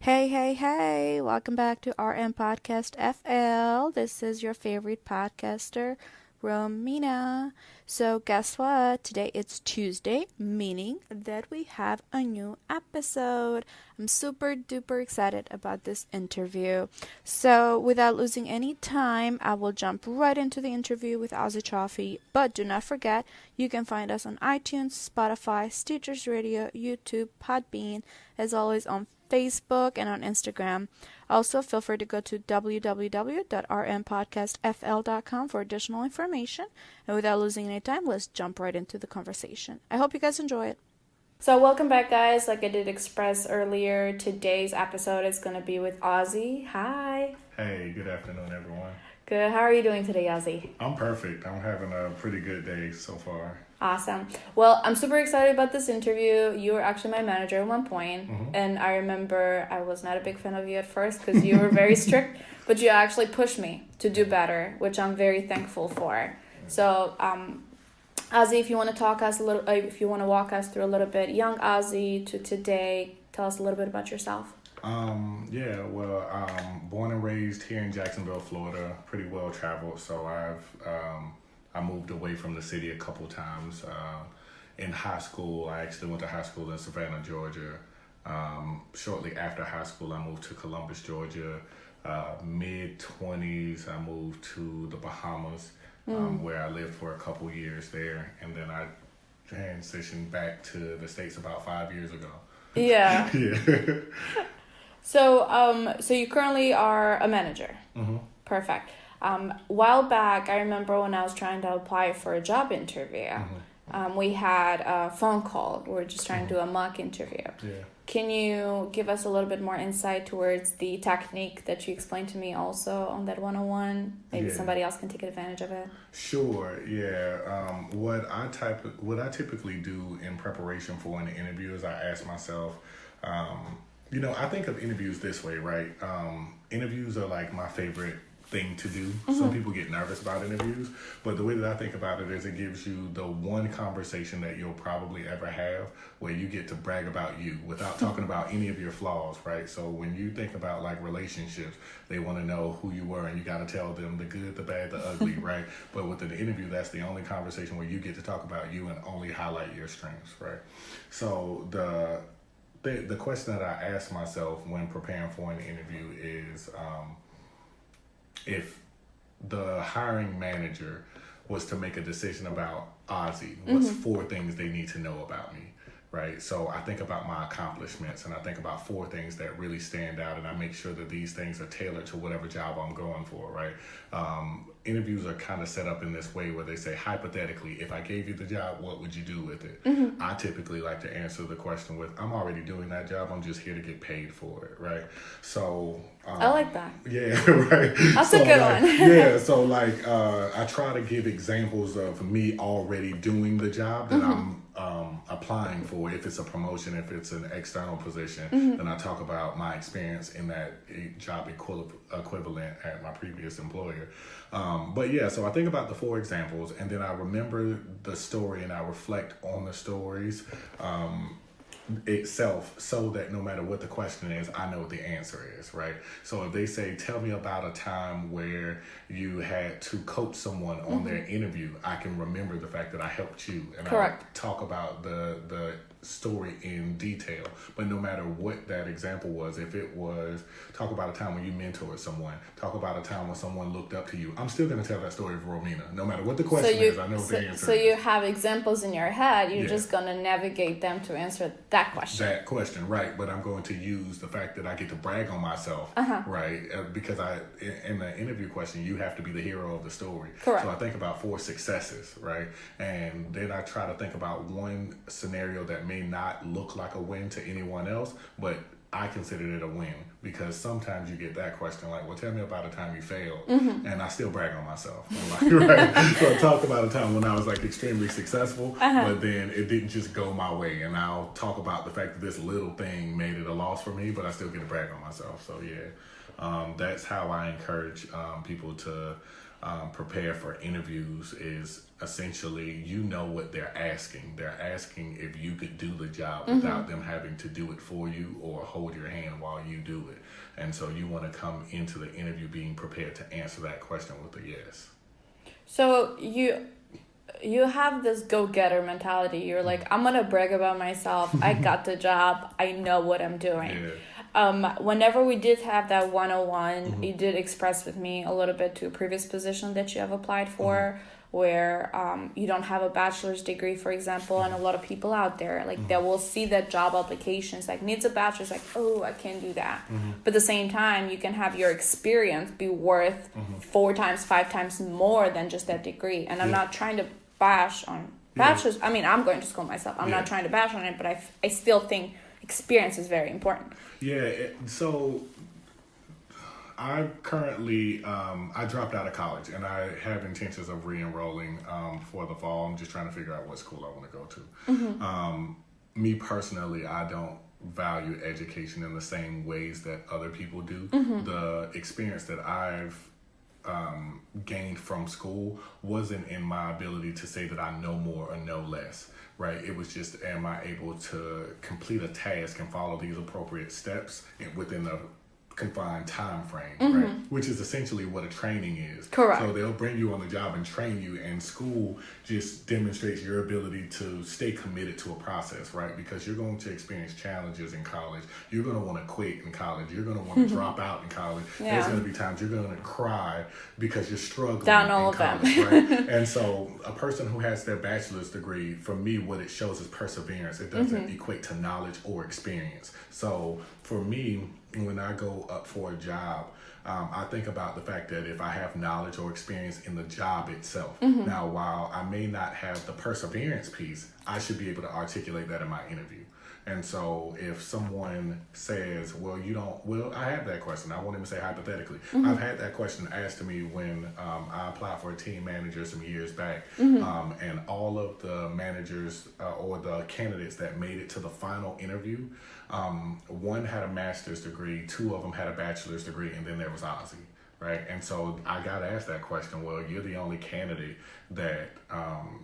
Hey, hey, hey, welcome back to RM Podcast FL. This is your favorite podcaster, Romina. So, guess what? Today it's Tuesday, meaning that we have a new episode. I'm super duper excited about this interview. So, without losing any time, I will jump right into the interview with Ozzie Cuffie. But do not forget, you can find us on iTunes, Spotify, Stitchers Radio, YouTube, Podbean, as always on Facebook and on Instagram. Also, feel free to go to www.rmpodcastfl.com for additional information. And without losing any time, let's jump right into the conversation. I hope you guys enjoy it. So welcome back, guys. Like I did express earlier, today's episode is going to be with Ozzie. Hi. Hey, good afternoon, everyone. Good. How are you doing today, Ozzie? I'm perfect. I'm having a pretty good day so far. Awesome. Well, I'm super excited about this interview. You were actually my manager at one point, and I remember I was not a big fan of you at first because you were very strict, but you actually pushed me to do better, which I'm very thankful for. So, Ozzie, if you want to walk us through a little bit, young Ozzie to today, tell us a little bit about yourself. Born and raised here in Jacksonville, Florida, pretty well traveled. So I moved away from the city a couple times. In high school, I actually went to high school in Savannah, Georgia. Shortly after high school, I moved to Columbus, Georgia. Mid-20s, I moved to the Bahamas, where I lived for a couple years there. And then I transitioned back to the States about 5 years ago. Yeah. Yeah. So you currently are a manager. Mm-hmm. Perfect. While back, I remember when I was trying to apply for a job interview, we had a phone call. We were just trying to do a mock interview. Yeah. Can you give us a little bit more insight towards the technique that you explained to me also on that 101? Maybe somebody else can take advantage of it. Sure. Yeah. What I typically do in preparation for an interview is I ask myself, I think of interviews this way, right? Interviews are like my favorite thing to do. Some people get nervous about interviews, but the way that I think about it is it gives you the one conversation that you'll probably ever have where you get to brag about you without talking about any of your flaws, right? So when you think about like relationships, they want to know who you were and you got to tell them the good, the bad, the ugly, right? But with an interview, that's the only conversation where you get to talk about you and only highlight your strengths, right? So the question that I ask myself when preparing for an interview is, if the hiring manager was to make a decision about Ozzie, what's 4 things they need to know about me, right? So I think about my accomplishments and I think about 4 things that really stand out and I make sure that these things are tailored to whatever job I'm going for, right? Interviews are kind of set up in this way where they say, hypothetically, if I gave you the job, what would you do with it? I typically like to answer the question with, I'm already doing that job. I'm just here to get paid for it, right? So... I like that. Yeah, right. That's a good one. Yeah, so I try to give examples of me already doing the job that I'm applying for. If it's a promotion, if it's an external position, then I talk about my experience in that job equivalent at my previous employer. So I think about the 4 examples and then I remember the story and I reflect on the stories itself so that no matter what the question is, I know what the answer is, right? So if they say, tell me about a time where you had to coach someone on their interview, I can remember the fact that I helped you and I talk about the story in detail. But no matter what that example was, if it was talk about a time when you mentored someone, talk about a time when someone looked up to you, I'm still going to tell that story for Romina. No matter what the question is, I know what the answer is. So you have examples in your head, you're just going to navigate them to answer that question. That question, right. But I'm going to use the fact that I get to brag on myself, right? Because in the interview question, you have to be the hero of the story. Correct. So I think about 4 successes, right? And then I try to think about one scenario that may not look like a win to anyone else, but I considered it a win because sometimes you get that question like, well, tell me about a time you failed. And I still brag on myself. I'm like, right? So I talk about a time when I was like extremely successful, but then it didn't just go my way. And I'll talk about the fact that this little thing made it a loss for me, but I still get to brag on myself. So yeah, that's how I encourage people to prepare for interviews is essentially, you know what they're asking. They're asking if you could do the job without them having to do it for you or hold your hand while you do it. And so you want to come into the interview being prepared to answer that question with a yes. So you have this go-getter mentality. You're like, I'm gonna brag about myself. I got the job. I know what I'm doing. Yeah. Whenever we did have that 101, you did express with me a little bit to a previous position that you have applied for, where you don't have a bachelor's degree, for example, and a lot of people out there, like, they will see that job applications, like, needs a bachelor's, like, oh, I can't do that. But at the same time, you can have your experience be worth 4 times, 5 times more than just that degree. And I'm not trying to bash on bachelor's. I mean, I'm going to school myself. I'm not trying to bash on it, but I still think experience is very important. Yeah, so I currently, I dropped out of college, and I have intentions of re-enrolling for the fall. I'm just trying to figure out what school I want to go to. Me personally, I don't value education in the same ways that other people do. The experience that I've gained from school wasn't in my ability to say that I know more or know less, right? It was just, am I able to complete a task and follow these appropriate steps within a confined time frame, right? Which is essentially what a training is. Correct. So they'll bring you on the job and train you, and school just demonstrates your ability to stay committed to a process, right? Because you're going to experience challenges in college. You're going to want to quit in college. You're going to want to drop out in college. There's going to be times you're going to cry because you're struggling down all in of college, them. right? And so a person who has their bachelor's degree, for me, what it shows is perseverance. It doesn't equate to knowledge or experience. So for me, when I go up for a job, I think about the fact that if I have knowledge or experience in the job itself. Now, while I may not have the perseverance piece, I should be able to articulate that in my interview. And so if someone says, well, I have that question. I won't even say hypothetically. I've had that question asked to me when I applied for a team manager some years back. And all of the managers or the candidates that made it to the final interview, one had a master's degree, 2 of them had a bachelor's degree, and then there was Ozzie. Right. And so I got asked that question. Well, you're the only candidate that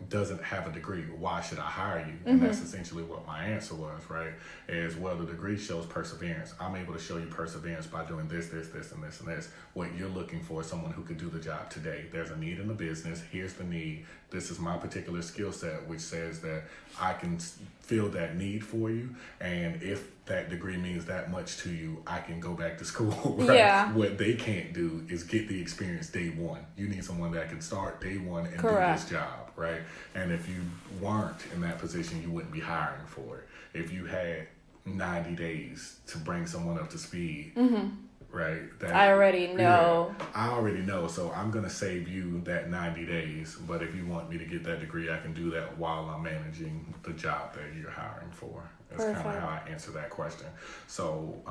doesn't have a degree. Why should I hire you? And that's essentially what my answer was, right? Is, well, the degree shows perseverance. I'm able to show you perseverance by doing this, this, this, and this, and this. What you're looking for is someone who could do the job today. There's a need in the business. Here's the need. This is my particular skill set, which says that I can fill that need for you. And if that degree means that much to you, I can go back to school, right? Yeah. What they can't do is get the experience day one. You need someone that can start day one and do this job, right? And if you weren't in that position, you wouldn't be hiring for it. If you had 90 days to bring someone up to speed, right? I already know. Yeah, I already know. So I'm going to save you that 90 days. But if you want me to get that degree, I can do that while I'm managing the job that you're hiring for. That's kind of how I answer that question. So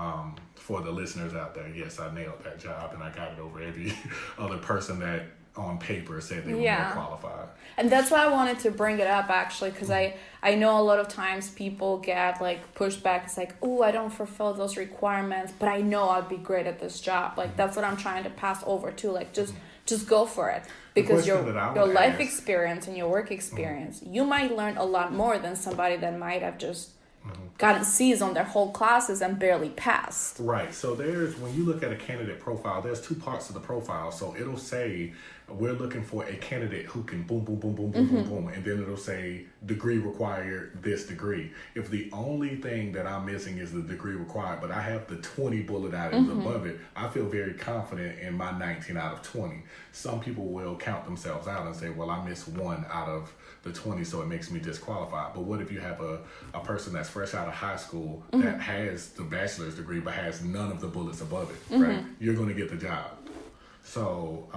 for the listeners out there, yes, I nailed that job, and I got it over every other person that on paper said they were more qualified. And that's why I wanted to bring it up, actually, because I know a lot of times people get like pushback. It's like, oh, I don't fulfill those requirements, but I know I'd be great at this job. Like that's what I'm trying to pass over to. Like just go for it, because your life experience and your work experience, you might learn a lot more than somebody that might have just gotten C's on their whole classes and barely passed. Right. So when you look at a candidate profile, there's 2 parts of the profile. So it'll say, we're looking for a candidate who can boom, boom, boom, boom, boom, boom, boom. And then it'll say degree required, this degree. If the only thing that I'm missing is the degree required, but I have the 20 bullet items above it, I feel very confident in my 19 out of 20. Some people will count themselves out and say, well, I missed 1 out of the 20, so it makes me disqualified. But what if you have a person that's fresh out of high school that has the bachelor's degree but has none of the bullets above it, right? You're going to get the job. So,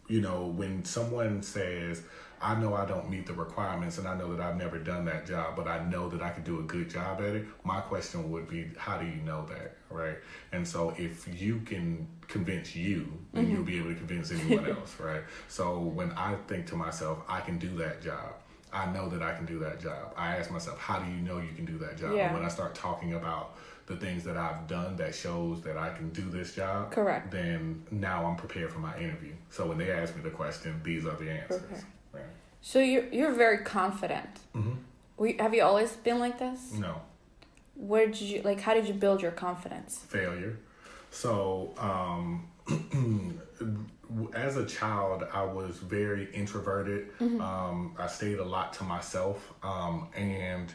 when someone says, I know I don't meet the requirements and I know that I've never done that job, but I know that I could do a good job at it, my question would be, how do you know that, right? And so if you can convince you, then you'll be able to convince anyone else, right? So when I think to myself, I can do that job, I know that I can do that job. I ask myself, how do you know you can do that job? And when I start talking about the things that I've done that shows that I can do this job, Correct. then now I'm prepared for my interview. So when they ask me the question, these are the answers. Okay. Right. So you're very confident. Have you always been like this? No. Where did you how did you build your confidence? Failure. So as a child, I was very introverted. I stayed a lot to myself, and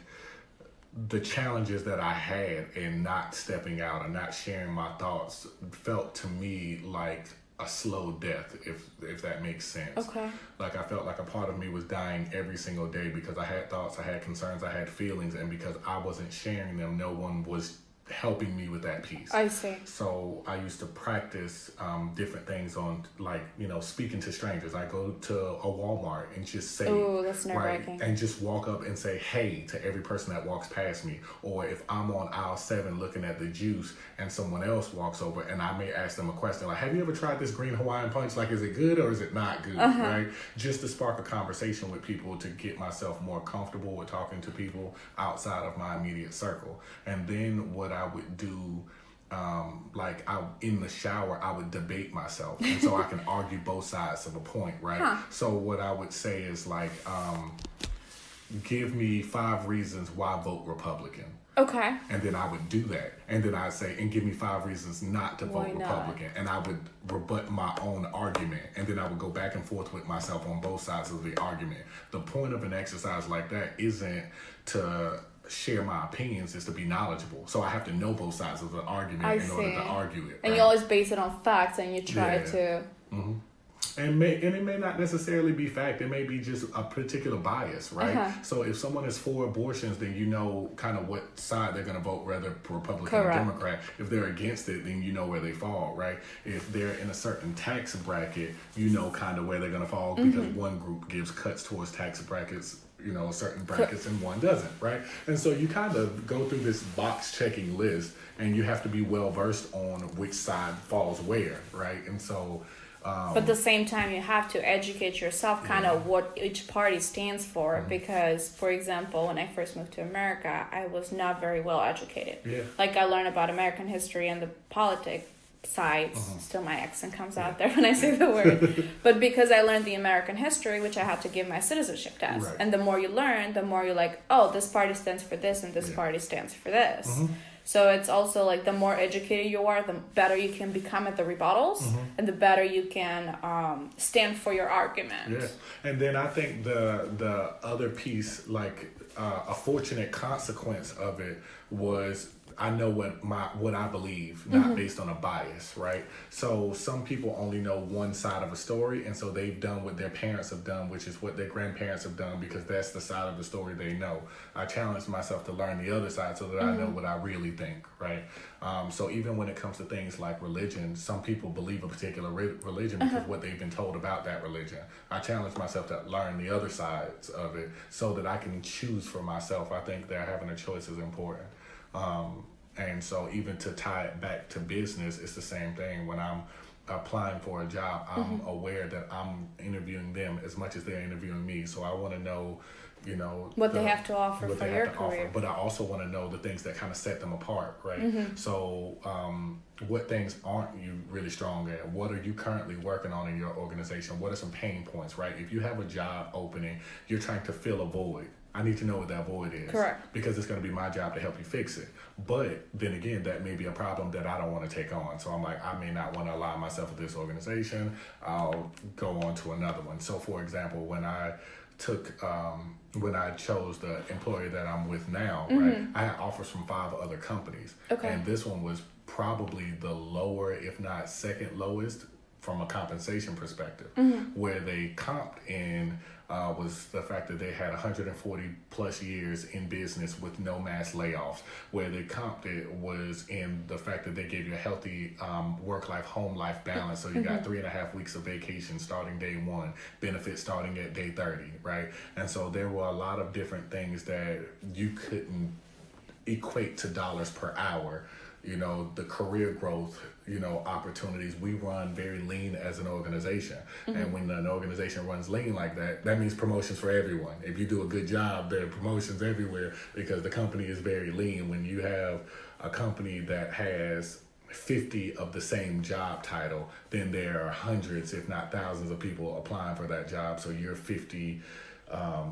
the challenges that I had in not stepping out and not sharing my thoughts felt to me like a slow death, if that makes sense. Okay. Like I felt like a part of me was dying every single day because I had thoughts, I had concerns, I had feelings, and because I wasn't sharing them, no one was helping me with that piece. I see. So I used to practice different things on, like, speaking to strangers. I go to a Walmart and just say, oh, that's nerve-wracking. and just walk up and say, hey, to every person that walks past me. Or if I'm on aisle 7 looking at the juice and someone else walks over and I may ask them a question like, have you ever tried this green Hawaiian punch? Like, is it good or is it not good? Right? Just to spark a conversation with people, to get myself more comfortable with talking to people outside of my immediate circle. And then what I would do, in the shower, I would debate myself, and so I can argue both sides of a point, right? So what I would say is give me 5 reasons why vote Republican. Okay. And then I would do that, and then I'd say, and give me 5 reasons not to vote Republican, and I would rebut my own argument, and then I would go back and forth with myself on both sides of the argument. The point of an exercise like that isn't to share my opinions, is to be knowledgeable. So I have to know both sides of the argument in order to argue it. And you always base it on facts, and you try to. And it may not necessarily be fact. It may be just a particular bias, right? So if someone is for abortions, then you know kind of what side they're going to vote, whether Republican or Democrat. If they're against it, then you know where they fall, right? If they're in a certain tax bracket, you know kind of where they're going to fall, because one group gives cuts towards tax brackets, certain brackets, and one doesn't, right? And so you kind of go through this box checking list, and you have to be well versed on which side falls where, right? And so but at the same time, you have to educate yourself kind of what each party stands for, because, for example, when I first moved to America, I was not very well educated. I learned about American history and the politics sides. Still my accent comes out there when I say the word. But because I learned the American history, which I had to give my citizenship test. Right. And the more you learn, the more you're like, oh, this party stands for this and this party stands for this. So it's also the more educated you are, the better you can become at the rebuttals, and the better you can stand for your argument. Yeah. And then I think the other piece, a fortunate consequence of it was, I know what I believe, not based on a bias, right? So some people only know one side of a story, and so they've done what their parents have done, which is what their grandparents have done, because that's the side of the story they know. I challenged myself to learn the other side so that I know what I really think, right? So even when it comes to things like religion, some people believe a particular religion because what they've been told about that religion. I challenged myself to learn the other sides of it so that I can choose for myself. I think that having a choice is important. And so even to tie it back to business, it's the same thing. When I'm applying for a job, I'm aware that I'm interviewing them as much as they're interviewing me. So I want to know, what they have to offer for your career. But I also want to know the things that kind of set them apart, right? So what things aren't you really strong at? What are you currently working on in your organization? What are some pain points, right? If you have a job opening, you're trying to fill a void. I need to know what that void is. Correct. Because it's going to be my job to help you fix it. But then again, that may be a problem that I don't want to take on. So I'm like, I may not want to align myself with this organization. I'll go on to another one. So for example, when I chose the employer that I'm with now, right, I had offers from 5 other companies. Okay. And this one was probably the lower, if not second lowest, from a compensation perspective. Where they comped in was the fact that they had 140 plus years in business with no mass layoffs. Where they comped it was in the fact that they gave you a healthy work-life, home-life balance. So you got 3.5 weeks of vacation starting day 1, benefits starting at day 30, right? And so there were a lot of different things that you couldn't equate to dollars per hour. The career growth, opportunities. We run very lean as an organization. And when an organization runs lean like that, that means promotions for everyone. If you do a good job, there are promotions everywhere because the company is very lean. When you have a company that has 50 of the same job title, then there are hundreds, if not thousands, of people applying for that job. So you're 50,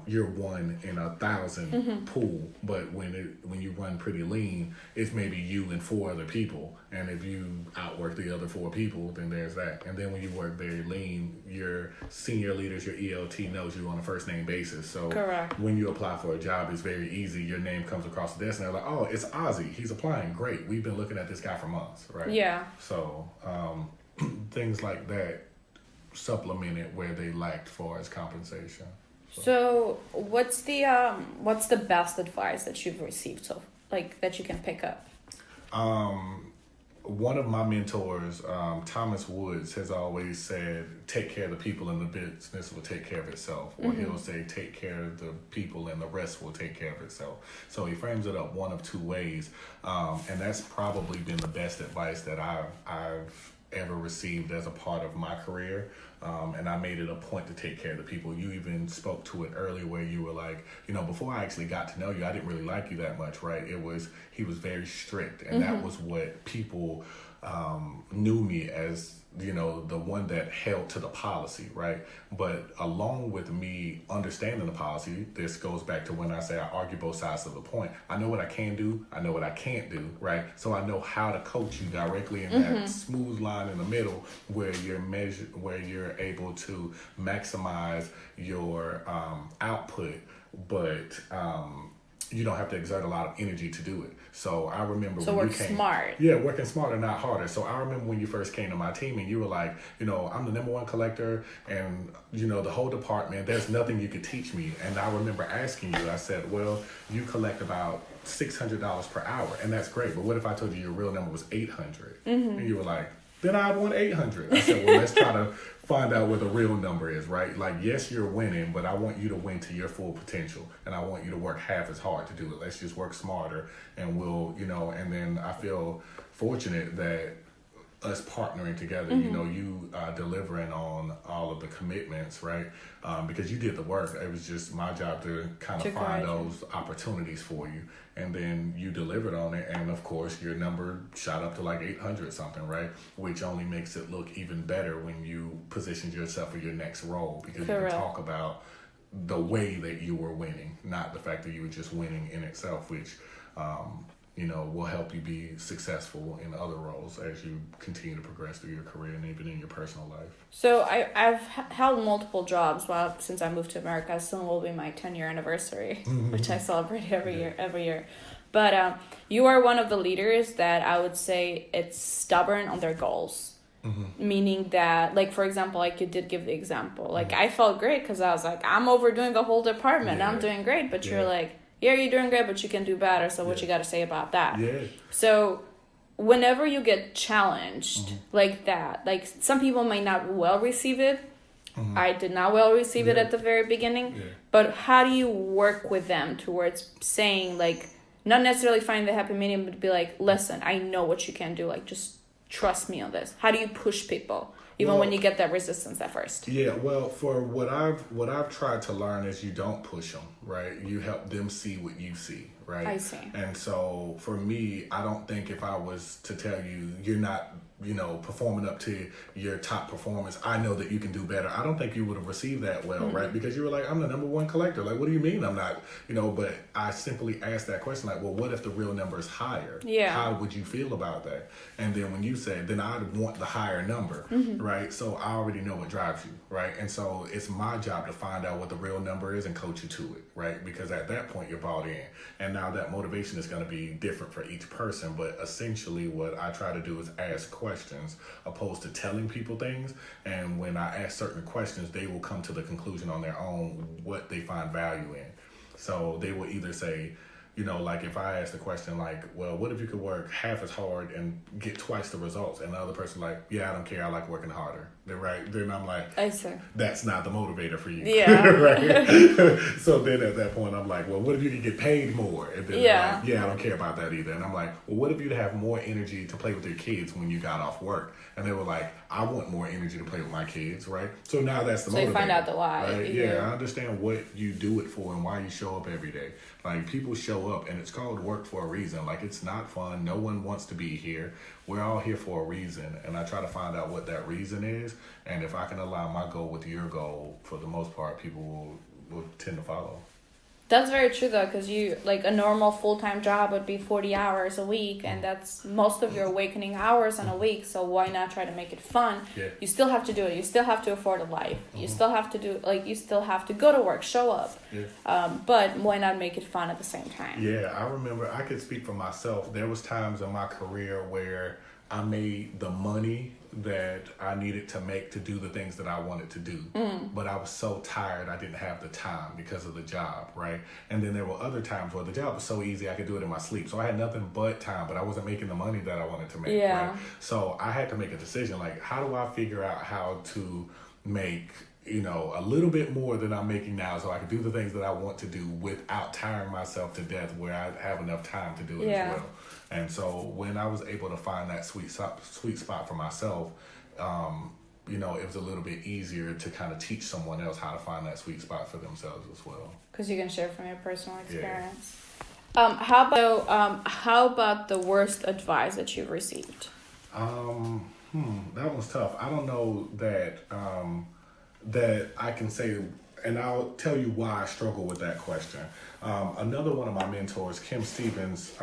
you're one in 1,000 pool. But when you run pretty lean, it's maybe you and 4 other people. And if you outwork the other 4 people, then there's that. And then when you work very lean, your senior leaders, your ELT knows you on a first name basis. So Correct. when you apply for a job, it's very easy. Your name comes across the desk and they're like, oh, it's Ozzie. He's applying. Great. We've been looking at this guy for months, right? Yeah. So things like that supplemented where they lacked for as compensation. So what's the best advice that you've received, so like that you can pick up? One of my mentors, Thomas Woods, has always said, take care of the people and the business will take care of itself. Or he'll say, take care of the people and the rest will take care of itself. So he frames it up one of 2 ways. And that's probably been the best advice that I've ever received as a part of my career. And I made it a point to take care of the people. You even spoke to it earlier where you were like, before I actually got to know you, I didn't really like you that much, right? He was very strict. And that was what people knew me as, the one that held to the policy, right? But along with me understanding the policy, this goes back to when I say I argue both sides of the point. I know what I can do. I know what I can't do, right? So I know how to coach you directly in that smooth line in the middle where you're able to maximize your output, but you don't have to exert a lot of energy to do it. So I remember when you came. Smart. Yeah, working smarter, not harder. So I remember when you first came to my team and you were like, I'm the number 1 collector and, the whole department, there's nothing you could teach me. And I remember asking you, I said, well, you collect about $600 per hour and that's great. But what if I told you your real number was 800? And you were like, then I'd want 800. I said, well, let's try to find out what the real number is, right? Like, yes, you're winning, but I want you to win to your full potential. And I want you to work half as hard to do it. Let's just work smarter and we'll, and then I feel fortunate that us partnering together, you delivering on all of the commitments, right? Because you did the work. It was just my job to kind of find those opportunities for you. And then you delivered on it. And of course, your number shot up to like 800 something, right? Which only makes it look even better when you position yourself for your next role. Because you can talk about the way that you were winning, not the fact that you were just winning in itself, which will help you be successful in other roles as you continue to progress through your career and even in your personal life. So I've held multiple jobs since I moved to America. Soon will be my 10-year anniversary, which I celebrate every year. But you are one of the leaders that I would say it's stubborn on their goals. Meaning that, like, for example, like you did give the example, like I felt great because I was like, I'm overdoing the whole department. I'm doing great. But you're like, yeah, you're doing great, but you can do better. So what you got to say about that? Yeah. So whenever you get challenged like that, like some people might not well receive it. I did not well receive it at the very beginning. But how do you work with them towards saying, like, not necessarily find the happy medium, but be like, listen, I know what you can do. Like, just trust me on this. How do you push people? Even when you get that resistance at first. Yeah, well, for what I've tried to learn is you don't push them, right? You help them see what you see, right? I see. And so for me, I don't think if I was to tell you you're not, performing up to your top performance, I know that you can do better. I don't think you would have received that well, right? Because you were like, I'm the number 1 collector. Like, what do you mean I'm not, but I simply asked that question, like, well, what if the real number is higher? Yeah. How would you feel about that? And then when you said, then I'd want the higher number, right? So I already know what drives you, right? And so it's my job to find out what the real number is and coach you to it, right? Because at that point you're bought in. And now that motivation is going to be different for each person. But essentially what I try to do is ask questions opposed to telling people things. And when I ask certain questions, they will come to the conclusion on their own what they find value in. So they will either say, like if I ask the question like, well, what if you could work half as hard and get twice the results? And the other person like, yeah, I don't care. I like working harder. Then I'm like, I see. That's not the motivator for you. Yeah. Right? So then at that point, I'm like, well, what if you could get paid more? And then yeah. Like, yeah, I don't care about that either. And I'm like, well, what if you'd have more energy to play with your kids when you got off work? And they were like, I want more energy to play with my kids, right? So now that's the motivator. So you find out the why. Right? Yeah, I understand what you do it for and why you show up every day. Like people show show up, and it's called work for a reason. Like, it's not fun. No one wants to be here. We're all here for a reason, and I try to find out what that reason is. And if I can align my goal with your goal, for the most part, people will tend to follow. That's very true though, because you like a normal full-time job would be 40 hours a week, and that's most of your awakening hours in a week. So why not try to make it fun? Yeah. You still have to do it. You still have to afford a life. You still have to do you still have to go to work, show up. Yeah. But why not make it fun at the same time? Yeah, I remember, I could speak for myself. There was times in my career where I made the money that I needed to make to do the things that I wanted to do. But I was so tired I didn't have the time because of the job, right? And then there were other times where the job was so easy I could do it in my sleep. So I had nothing but time, but I wasn't making the money that I wanted to make, right? So I had to make a decision, like, how do I figure out how to make, you know, a little bit more than I'm making now so I can do the things that I want to do without tiring myself to death, where I have enough time to do it as well. And so when I was able to find that sweet spot for myself, you know, it was a little bit easier to kind of teach someone else how to find that sweet spot for themselves as well. Because you can share from your personal experience. How about the worst advice that you've received? That one's tough. I don't know that that I can say, and I'll tell you why I struggle with that question. Another one of my mentors, Kim Stevens,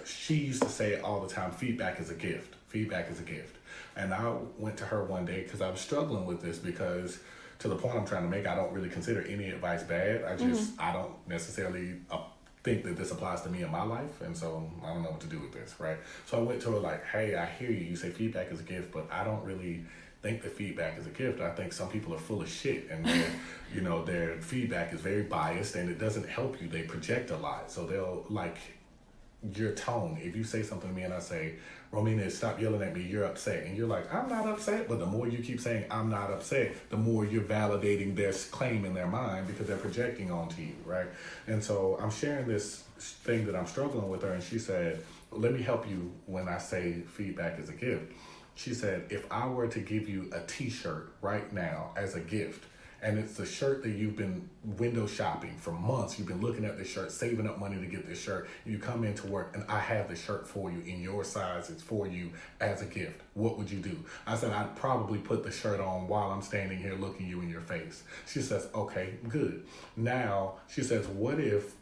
she used to say all the time, feedback is a gift. Feedback is a gift. And I went to her one day because I was struggling with this, because to the point I'm trying to make, I don't really consider any advice bad. I don't necessarily think that this applies to me in my life, and so I don't know what to do with this, right? So I went to her like, hey, I hear you. You say feedback is a gift, but I don't really think that feedback is a gift. I think some people are full of shit, and you know, their feedback is very biased and it doesn't help you. They project a lot. So they'll, like, your tone. If you say something to me and I say, Romina, stop yelling at me, you're upset. And you're like, I'm not upset. But the more you keep saying, I'm not upset, the more you're validating their claim in their mind, because they're projecting onto you, right? And so I'm sharing this thing that I'm struggling with her, and she said, let me help you when I say feedback is a gift. She said, if I were to give you a t-shirt right now as a gift, and it's the shirt that you've been window shopping for months, you've been looking at this shirt, saving up money to get this shirt, and you come into work and I have the shirt for you in your size, it's for you as a gift, what would you do? I said, I'd probably put the shirt on while I'm standing here looking you in your face. She says, okay, good. Now, she says, what if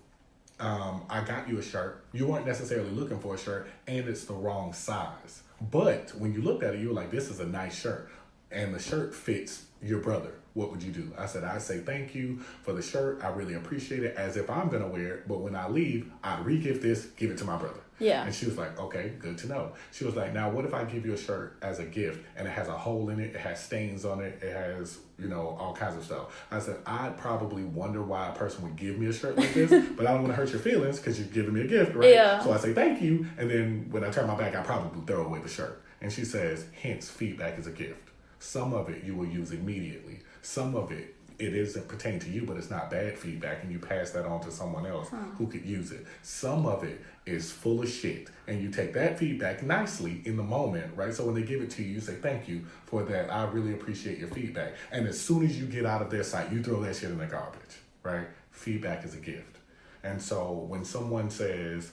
I got you a shirt, you weren't necessarily looking for a shirt, and it's the wrong size? But when you looked at it, you were like, this is a nice shirt, and the shirt fits your brother. What would you do? I said, I'd say thank you for the shirt. I really appreciate it, as if I'm going to wear it. But when I leave, I'd re-gift this, give it to my brother. Yeah. And she was like, okay, good to know. She was like, now what if I give you a shirt as a gift and it has a hole in it, it has stains on it, it has, you know, all kinds of stuff. I said, I'd probably wonder why a person would give me a shirt like this, but I don't want to hurt your feelings because you're giving me a gift, right? Yeah. So I say thank you, and then when I turn my back, I probably throw away the shirt. And she says, hence, feedback is a gift. Some of it you will use immediately. Some of it isn't pertaining to you, but it's not bad feedback, and you pass that on to someone else who could use it. Some of it is full of shit, and you take that feedback nicely in the moment, right? So when they give it to you, you say, thank you for that. I really appreciate your feedback. And as soon as you get out of their sight, you throw that shit in the garbage, right? Feedback is a gift. And so when someone says,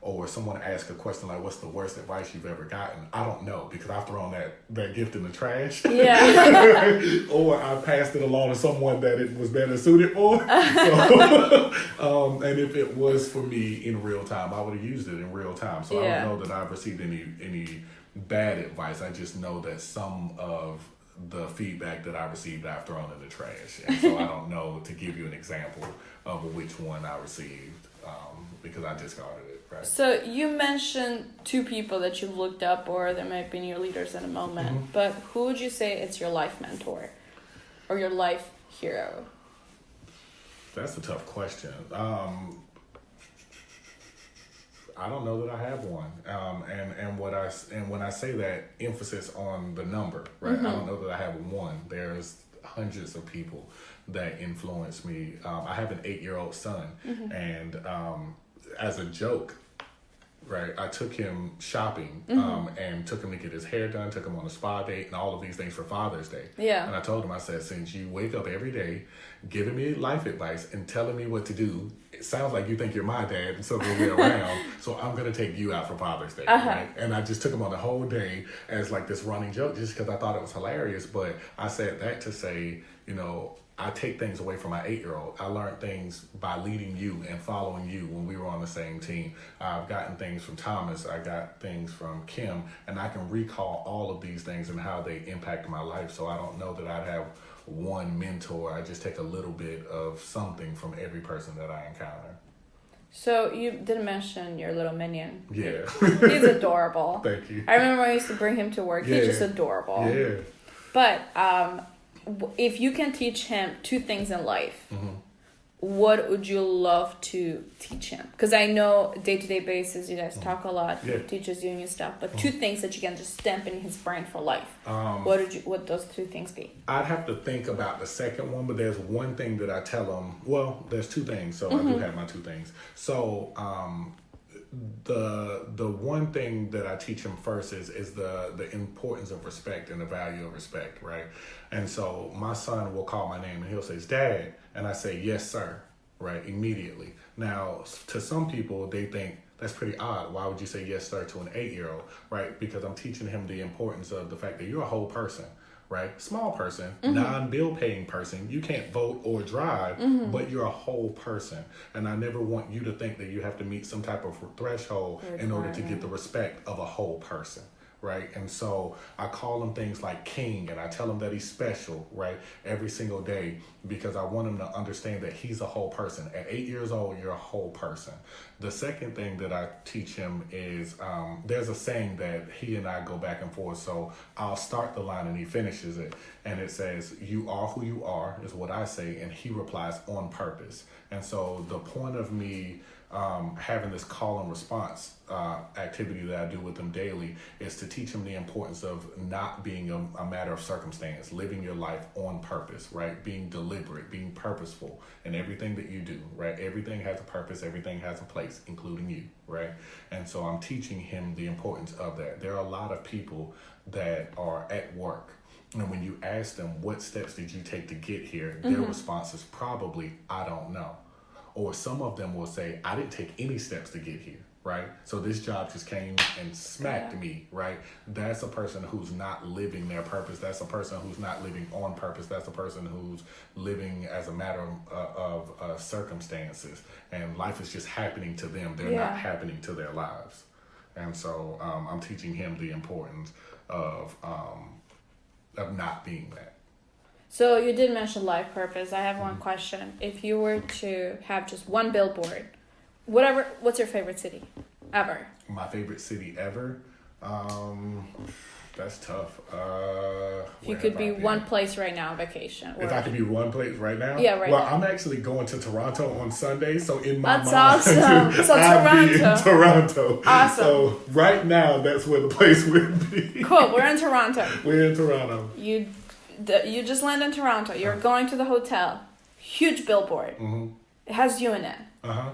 or someone asks a question like, what's the worst advice you've ever gotten? I don't know, because I've thrown that gift in the trash. Yeah. Or I passed it along to someone that it was better suited for. So, and if it was for me in real time, I would have used it in real time. So I don't know that I've received any bad advice. I just know that some of the feedback that I received, I've thrown in the trash. And so I don't know to give you an example of which one I received, because I discarded it. Right. So you mentioned two people that you've looked up, or they might have been your leaders in a moment, but who would you say is your life mentor or your life hero? That's a tough question. I don't know that I have one. And when I say that, emphasis on the number, right? I don't know that I have one. There's hundreds of people that influence me. I have an 8-year-old son, and as a joke, right? I took him shopping and took him to get his hair done, took him on a spa date and all of these things for Father's Day. Yeah. And I told him, I said, since you wake up every day giving me life advice and telling me what to do, it sounds like you think you're my dad and so we're around, so I'm going to take you out for Father's Day, right? And I just took him on the whole day as like this running joke just because I thought it was hilarious. But I said that to say, you know, I take things away from my 8-year-old. I learned things by leading you and following you when we were on the same team. I've gotten things from Thomas. I got things from Kim. And I can recall all of these things and how they impact my life. So I don't know that I'd have one mentor. I just take a little bit of something from every person that I encounter. So you didn't mention your little minion. Yeah. He's adorable. Thank you. I remember I used to bring him to work. Yeah. He's just adorable. Yeah. But if you can teach him 2 things in life, what would you love to teach him? Because I know day-to-day basis you guys talk a lot. He teaches you new stuff, but 2 things that you can just stamp in his brain for life. What those 2 things be? I'd have to think about the second one, but there's one thing that I tell him. Well, there's 2 things, so I do have my 2 things. So the one thing that I teach him first is the importance of respect and the value of respect, right? And so my son will call my name and he'll say, "Dad," and I say, "Yes, sir," right, immediately. Now, to some people, they think that's pretty odd. Why would you say yes, sir, to an 8-year-old, right? Because I'm teaching him the importance of the fact that you're a whole person. Right? Small person, non-bill paying person. You can't vote or drive, but you're a whole person. And I never want you to think that you have to meet some type of threshold in order to get the respect of a whole person. Right? And so I call him things like king, and I tell him that he's special, right? Every single day, because I want him to understand that he's a whole person. At 8 years old, you're a whole person. The second thing that I teach him is there's a saying that he and I go back and forth. So I'll start the line and he finishes it. And it says, "You are who you are," is what I say. And he replies, "On purpose." And so the point of me having this call and response activity that I do with them daily is to teach them the importance of not being a matter of circumstance, living your life on purpose, right? Being deliberate, being purposeful in everything that you do, right? Everything has a purpose, everything has a place, including you, right? And so I'm teaching him the importance of that. There are a lot of people that are at work, and when you ask them, what steps did you take to get here? Their response is probably, "I don't know." Or some of them will say, "I didn't take any steps to get here," right? So this job just came and smacked me, right? That's a person who's not living their purpose. That's a person who's not living on purpose. That's a person who's living as a matter of circumstances. And life is just happening to them. They're not happening to their lives. And so I'm teaching him the importance of not being that. So you did mention life purpose. I have one question. If you were to have just one billboard, what's your favorite city ever? My favorite city ever? That's tough. If you could be one place right now on vacation. If I could be one place right now? Yeah, right now. now. I'm actually going to Toronto on Sunday, so in my That's mind, awesome. So I'd be in Toronto. Awesome. So right now, that's where the place would be. Cool. We're in Toronto. We're in Toronto. You just land in Toronto. You're going to the hotel. Huge billboard. It has you in it.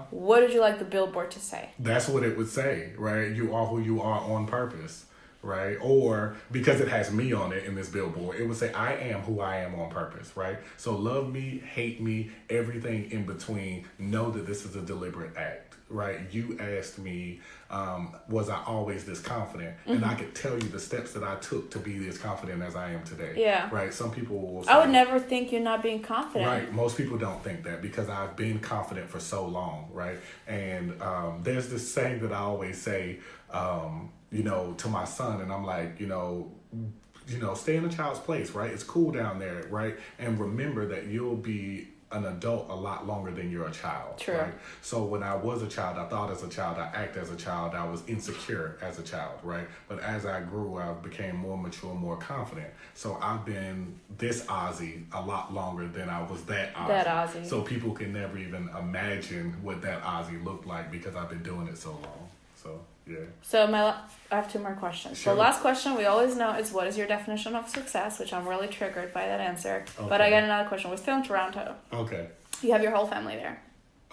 What would you like the billboard to say? That's what it would say, right? You are who you are on purpose, right? Or because it has me on it in this billboard, it would say, "I am who I am on purpose," right? So love me, hate me, everything in between. Know that this is a deliberate act, right? You asked me, was I always this confident? And I could tell you the steps that I took to be this confident as I am today. Yeah. Right? Some people will say, I would never think you're not being confident. Right. Most people don't think that because I've been confident for so long, right? And there's this saying that I always say, to my son, and I'm like, stay in a child's place, right? It's cool down there, right? And remember that you'll be an adult a lot longer than you're a child. True. Right? So when I was a child, I thought as a child, I acted as a child, I was insecure as a child, right? But as I grew, I became more mature, more confident. So I've been this Ozzie a lot longer than I was that Ozzie. That Ozzie. So people can never even imagine what that Ozzie looked like because I've been doing it so long. So, yeah. So I have 2 more questions. Sure. The last question we always know is, what is your definition of success? Which I'm really triggered by that answer. Okay. But I got another question. We're still in Toronto. Okay. You have your whole family there.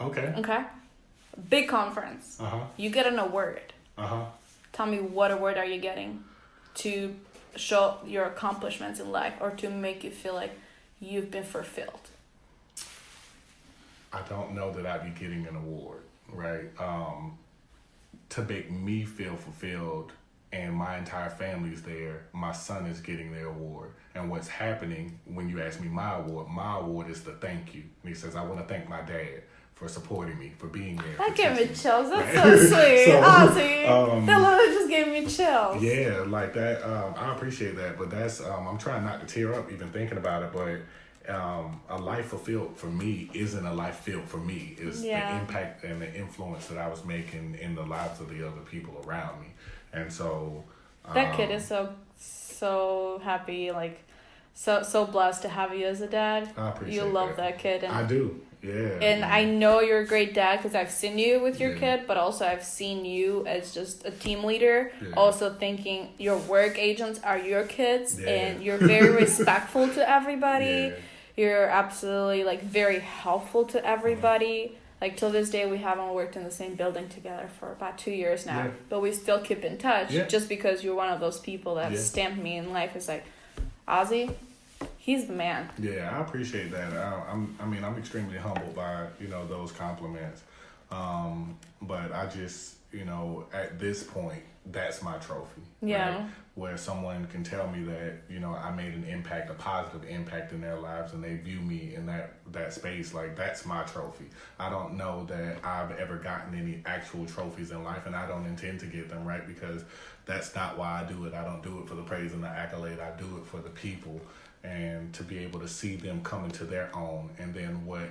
Okay. Okay? Big conference. Uh-huh. You get an award. Tell me, what award are you getting to show your accomplishments in life or to make you feel like you've been fulfilled? I don't know that I'd be getting an award, right? To make me feel fulfilled and my entire family's there, my son is getting their award. And what's happening when you ask me my award is the thank you. And he says, I want to thank my dad for supporting me, for being there. That gave me chills. That's so sweet. Ozzie. That literally just gave me chills. Yeah, like that. I appreciate that. But that's, I'm trying not to tear up even thinking about it. But a life fulfilled for me isn't a life filled for me. It's the impact and the influence that I was making in the lives of the other people around me. And so that kid is so happy, like so blessed to have you as a dad. I appreciate you love that kid. And I do. Yeah. And I know you're a great dad because I've seen you with your kid, but also I've seen you as just a team leader. Yeah. Also thinking your work agents are your kids, and you're very respectful to everybody. Yeah. You're absolutely like very helpful to everybody. Like till this day, we haven't worked in the same building together for about 2 years now, but we still keep in touch just because you're one of those people that stamped me in life. It's like, Ozzie, he's the man. Yeah, I appreciate that. I'm extremely humbled by, those compliments. But I just, at this point, that's my trophy. Yeah. Right? Where someone can tell me that, I made an impact, a positive impact in their lives, and they view me in that space. Like, that's my trophy. I don't know that I've ever gotten any actual trophies in life, and I don't intend to get them, right? Because that's not why I do it. I don't do it for the praise and the accolade. I do it for the people, and to be able to see them come into their own. And then what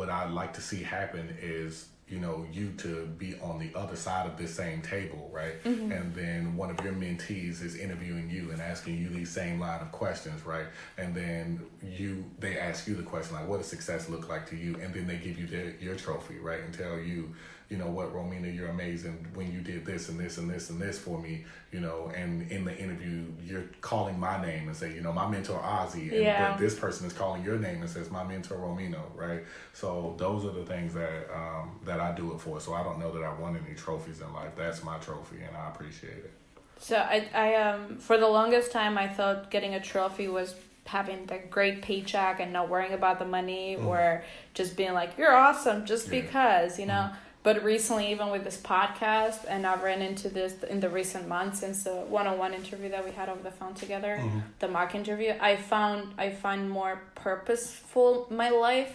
I'd like to see happen is, you to be on the other side of this same table, right? Mm-hmm. And then one of your mentees is interviewing you and asking you these same line of questions, right? And then they ask you the question, like, what does success look like to you? And then they give you your trophy, right? And tell you, what, Romina, you're amazing when you did this and this and this and this for me, and in the interview, you're calling my name and say, my mentor, Ozzie, and but this person is calling your name and says, my mentor, Romina, right? So those are the things that I do it for. So I don't know that I won any trophies in life. That's my trophy, and I appreciate it. So I for the longest time, I thought getting a trophy was having the great paycheck and not worrying about the money or just being like, you're awesome just because, But recently, even with this podcast, and I've ran into this in the recent months since the one-on-one interview that we had over the phone together, the mock interview, I find more purposeful my life.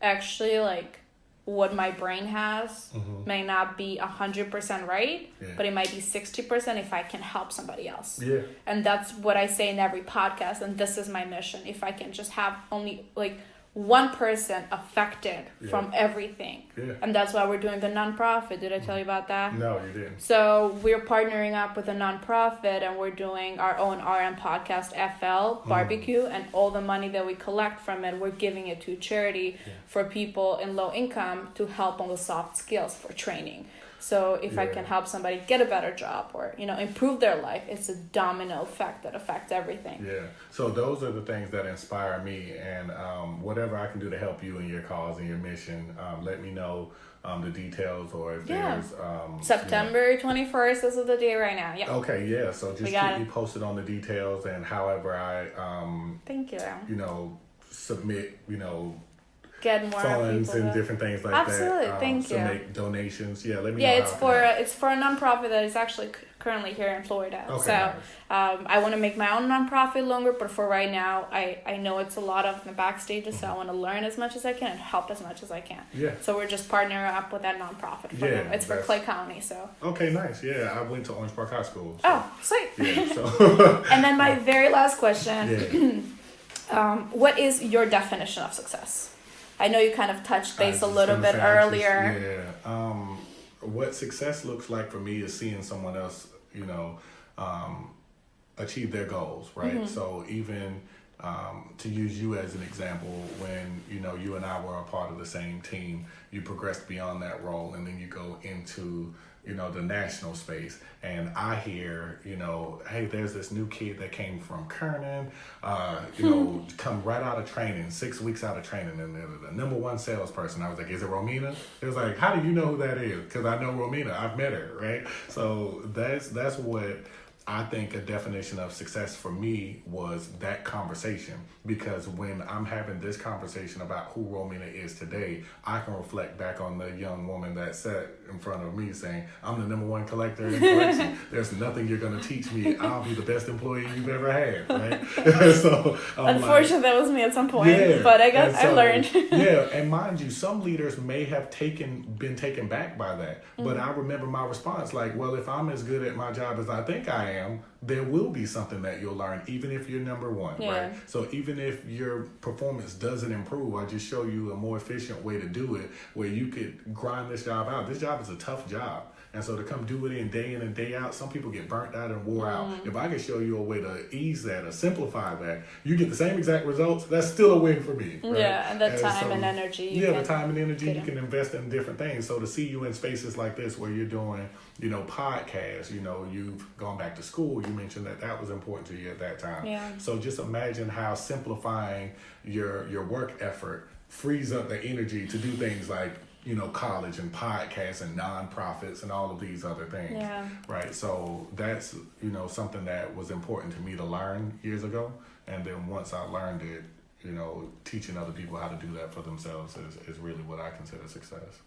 Actually, like what my brain has may not be 100% right, but it might be 60% if I can help somebody else. Yeah. And that's what I say in every podcast, and this is my mission. If I can just have only like one person affected from everything. Yeah. And that's why we're doing the nonprofit. Did I tell you about that? No, you didn't. So we're partnering up with a nonprofit, and we're doing our own RM podcast FL barbecue, and all the money that we collect from it, we're giving it to charity for people in low income to help on the soft skills for training. So if I can help somebody get a better job or, improve their life, it's a domino effect that affects everything. Yeah. So those are the things that inspire me, and whatever I can do to help you in your cause and your mission, let me know the details, or if there's... September 21st is the day right now. Yeah. Okay, yeah. So just keep me posted on the details, and however I... Thank you. Submit, get more funds and different things like that. Absolutely, thank you. Make donations. Yeah, let me know. Yeah, it's for a nonprofit that is actually currently here in Florida. Okay, so nice. I want to make my own nonprofit longer, but for right now, I know it's a lot of the backstages, so I want to learn as much as I can and help as much as I can. Yeah. So we're just partnering up with that nonprofit for them. It's for Clay County, so. Okay, nice. Yeah, I went to Orange Park High School. So. Oh, sweet. Yeah, so. And then my very last question. What is your definition of success? I know you kind of touched base a little bit earlier. What success looks like for me is seeing someone else, achieve their goals, right? Mm-hmm. So even to use you as an example, when, you and I were a part of the same team, you progressed beyond that role, and then you go into, the national space, and I hear, hey, there's this new kid that came from Kernan, come right out of training, 6 weeks out of training, and they're the number one salesperson. I was like, is it Romina? It was like, how do you know who that is? Because I know Romina. I've met her, right? So that's what I think a definition of success for me was that conversation, because when I'm having this conversation about who Romina is today, I can reflect back on the young woman that sat in front of me saying, I'm the number one collector in collection. There's nothing you're going to teach me. I'll be the best employee you've ever had, right? So unfortunately, that was me at some point, but I learned. Yeah, and mind you, some leaders may have been taken back by that, but I remember my response like, well, if I'm as good at my job as I think I am, there will be something that you'll learn, even if you're number one, right? So even if your performance doesn't improve, I just show you a more efficient way to do it, where you could grind this job out. This job is a tough job. And so to come do it in and day out, some people get burnt out and wore out. If I can show you a way to ease that or simplify that, you get the same exact results, that's still a win for me. Right? Yeah, and the time and energy. The time and energy you can invest in different things. So to see you in spaces like this where you're doing, podcasts, you've gone back to school, you mentioned that was important to you at that time. Yeah. So just imagine how simplifying your work effort frees up the energy to do things like college and podcasts and nonprofits and all of these other things. Yeah. Right. So that's, something that was important to me to learn years ago. And then once I learned it, teaching other people how to do that for themselves is really what I consider success.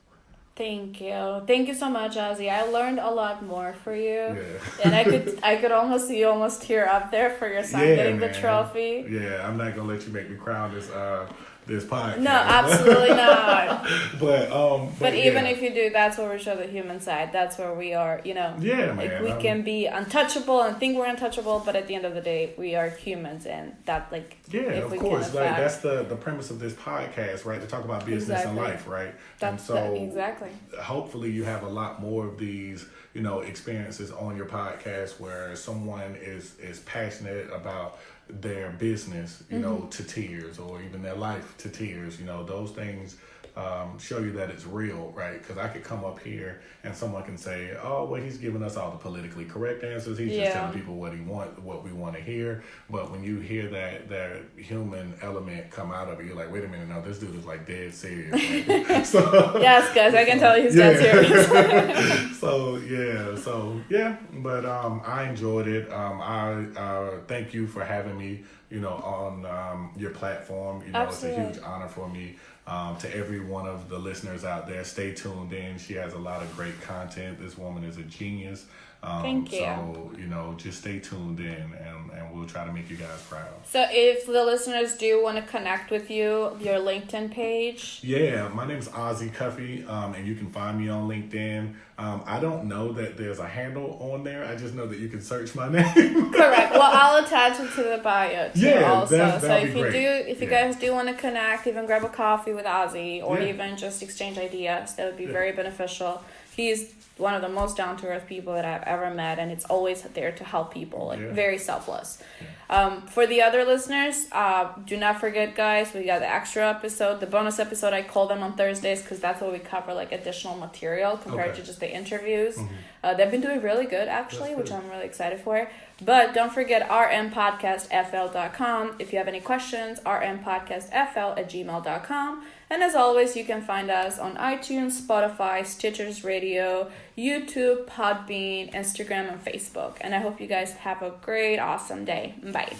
Thank you. Thank you so much, Ozzie. I learned a lot more for you. Yeah. And I could almost see you almost tear up there for your son getting the trophy. Yeah, I'm not gonna let you make me crown this podcast. No, absolutely not. but even if you do, that's where we show the human side. That's where we are, Yeah, man. Like we can be untouchable and think we're untouchable, but at the end of the day, we are humans, and that of course. Like that's the premise of this podcast, right? To talk about business and life, right? Exactly. Hopefully you have a lot more of these, experiences on your podcast where someone is passionate about their business, to tears, or even their life to tears. Those things show you that it's real, right? Because I could come up here and someone can say, oh, well, he's giving us all the politically correct answers. He's just telling people what we want to hear. But when you hear that human element come out of it, you're like, wait a minute, no, this dude is like dead serious. Right? So, yes, guys, I can tell he's dead serious. But I enjoyed it. I thank you for having me, on your platform. Absolutely. It's a huge honor for me. To every one of the listeners out there, stay tuned in. She has a lot of great content. This woman is a genius. Thank you. So, just stay tuned in, and we'll try to make you guys proud. So if the listeners do want to connect with you, your LinkedIn page? Yeah, my name is Ozzie Cuffie, and you can find me on LinkedIn. I don't know that there's a handle on there. I just know that you can search my name. Correct. Well, I'll attach it to the bio too also. So if you guys do want to connect, even grab a coffee with Ozzie, or even just exchange ideas, that would be very beneficial. He's one of the most down-to-earth people that I've ever met, and it's always there to help people, very selfless. For the other listeners, do not forget, guys, we got the extra episode, the bonus episode. I call them on Thursdays because that's where we cover additional material compared to just the interviews. They've been doing really good, actually, which I'm really excited for. But don't forget rmpodcastfl.com. If you have any questions, rmpodcastfl@gmail.com. And as always, you can find us on iTunes, Spotify, Stitchers Radio, YouTube, Podbean, Instagram, and Facebook. And I hope you guys have a great, awesome day. Bye.